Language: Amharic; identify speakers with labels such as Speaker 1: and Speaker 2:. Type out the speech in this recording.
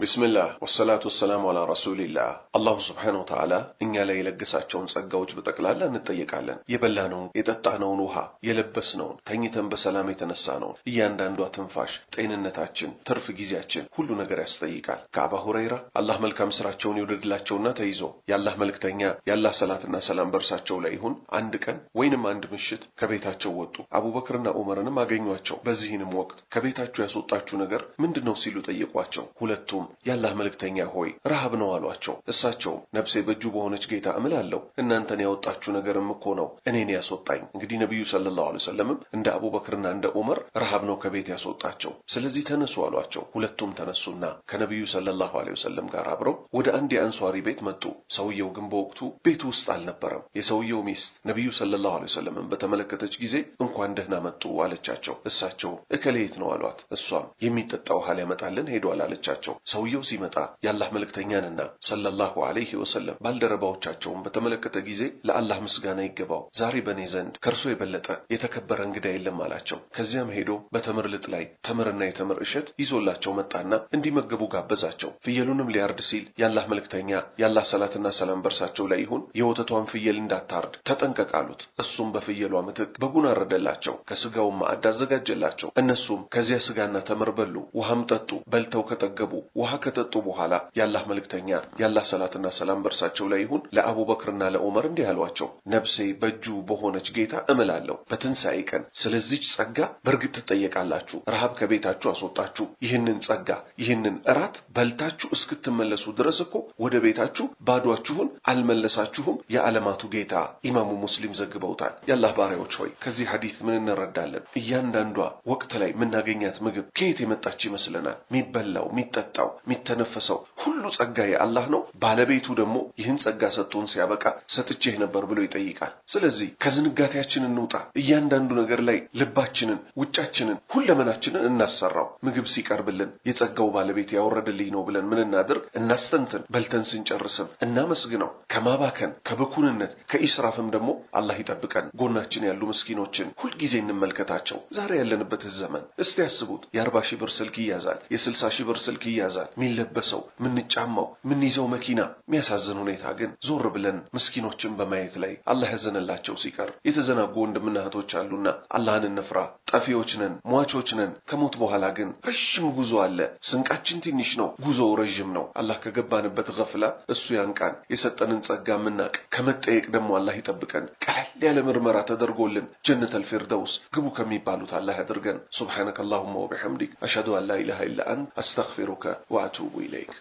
Speaker 1: بسم الله والصلاة والسلام على رسول الله الله سبحانه وتعالى إن لا يلقساتشون ጸጋዎች በጠቅላላ እንጠየቃለን የበላነውን የጠጣነውን ውሃ የለበስነውን ተኝተን በሰላም የተነሳነውን እያንዳንዷ ትንፋሽ ጤንነታችን ትርፍ ጊዜያችን ሁሉ ነገር ያስጠይቃል ከአባ ሁረይራ አላህ መልካም ስራቸውን ይወደድላቸውና ተይዞ ያላህ መልእክተኛ ያላህ ሰላትና ሰላም በርሳቸው ላይ ይሁን አንድ ቀን ወይንም አንድ ምሽት ከቤታቸው ወጡ አቡበክርና ዑመርንም አገኙአቸው በዚህንም ወቅት ከቤታቸው ያስወጣችሁ ነገር ምንድነው ሲሉ ጠየቋቸው ሁለቱም ያላህ መልእክተኛ ሆይ ረሃብ ነው አሏቸው እሳቸው ነፍሴ በእጁ በሆነች ጌታ እምላለሁ እናንተን ያወጣችሁ ነገርም እኮ ነው እኔን ያስወጣኝ እንግዲህ ነብዩ ሰለላሁ ዐለይሂ ወሰለም እንደ አቡበክርና እንደ ዑመር ረሃብ ነው ከቤት ያስወጣቸው ስለዚህ ተነሱ አሏቸው ሁለቱም ተነሱና ከነብዩ ሰለላሁ ዐለይሂ ወሰለም ጋር አብረው ወደ አንድ የአንሷሪ ቤት መጡ ሰውየው ግን በወቅቱ ቤት ውስጥ አልነበረም የሰውየው ሚስት ነብዩ ሰለላሁ ዐለይሂ ወሰለም በተመለከተች ጊዜ እንኳን ደህና መጡ አለቻቸው እሳቸው እከሌት ነው አሏት እሷም የሚጠጣው ሐል ያመጣልን ሄዷል አለቻቸው ሰውየው ሲመጣ ያላህ መልእክተኛንና ሰለላሁ ዐለይሂ ወሰለም ባልደረባዎቻቸውን በተመለከተ ጊዜ ለአላህ ምስጋና ይገባው ዛሬ በኔ ዘንድ ከርሶ የበለጠ የተከበረ እንግዳ የለም አላቸው ከዚያም ሄዶ በተምር ልጥ ላይ ተምርና የተምር እሸት ይዞላቸው መጣና እንዲመገቡ ጋበዛቸው ፍየሉንም ሊያርድ ሲል ያላህ መልእክተኛ ያላህ ሰላትና ሰላም በርሳቸው ላይ ይሁን የወተቷን ፍየል እንዳታርድ ተጠንቀቃሉት እሱም በፍየሏ ምትክ በጉን አረደላቸው ከስጋው ማዕድ አዘጋጀላቸው እነሱም ከዚያ ስጋና ተምር በሉ ውሃም ጠጡ በልተው ከጠገቡ ውሃ ከተጡ በኋላ ያላህ መልእክተኛ ያላህ ሰላትና ሰላም በርሳቸው ላይ ይሁን ለአቡበክርና ለዑመር እንዲህ አሏቸው ነፍሴ በእጁ በሆነች ጌታ እምላለሁ በትንሳኤ ቀን ስለዚህ ጸጋ በርግጥ ትጠየቃላችሁ ረሃብ ከቤታችሁ አስወጣችሁ ይህንን ጸጋ ይህንን እራት በልታችሁ እስክትመለሱ ድረስ እኮ ወደ ቤታችሁ ባዷችሁን አልመለሳችሁም የዓለማቱ ጌታ ኢማሙ ሙስሊም ዘግበውታል ያላህ ባሪያዎች ሆይ ከዚህ ሐዲስ ምን እንረዳለን እያንዳንዷ ወቅት ላይ ምናገኛት ምግብ ከየት የመጣች ይመስለናል ሚበላው ሚጠጣው ሚተነፈሰው ሁሉ ጸጋ የአላህ ነው ባለቤቱ ደግሞ ይህን ጸጋ ሰጥቶን ሲያበቃ ሰጥቼህ ነበር ብሎ ይጠይቃል ስለዚህ ከዝንጋታችን እንውጣ እያንዳንዱ ነገር ላይ ልባችንን ውጫችንን ሁለመናችንን እናሰራው ምግብ ሲቀርብልን የጸጋው ባለቤት ያወረደልኝ ነው ብለን ምን እናድርግ እናስተንትን በልተን ስንጨርስም እናመስግነው ከማባከን ከብኩንነት ከኢስራፍም ደግሞ አላህ ይጠብቀን ጎናችን ያሉ ምስኪኖችን ሁሉ ጊዜ እንመልከታቸው ዛሬ ያለንበት ዘመን እስቲ ያስቡት የ40 ሺህ ብር ስልክ ይያዛል የ60 ሺህ ብር ስልክ ይያዛል ሚለበሰው ምንጫማው ምንይዘው መኪና የሚያሳዝን ሁኔታ ግን ዞር ብለን ምስኪኖችን በማየት ላይ አላህ ያዘነላቸው ሲቀር የተዘናጉ ወንድምና እህቶች አሉና አላህን እንፍራ ጠፊዎች ነን ሟቾች ነን ከሞት በኋላ ግን ረጅም ጉዞ አለ ስንቃችን ትንሽ ነው ጉዞው ረጅም ነው አላህ ከገባንበት ገፍላ እሱ ያንቃን የሰጠንን ጸጋ ምናቅ ከመጠየቅ ደግሞ አላህ ይጠብቀን ቀለል ያለ ምርመራ ተደርጎልን ጀነተል ፊርደውስ ግቡ ከሚባሉት አላህ ያድርገን ሱብሃነከ አላሁመ ወቢሐምዲክ አሽሀዱ አን ላ ኢላሃ ኢላ አንተ አስተግፊሩከ ወአቱቡ ኢለይክ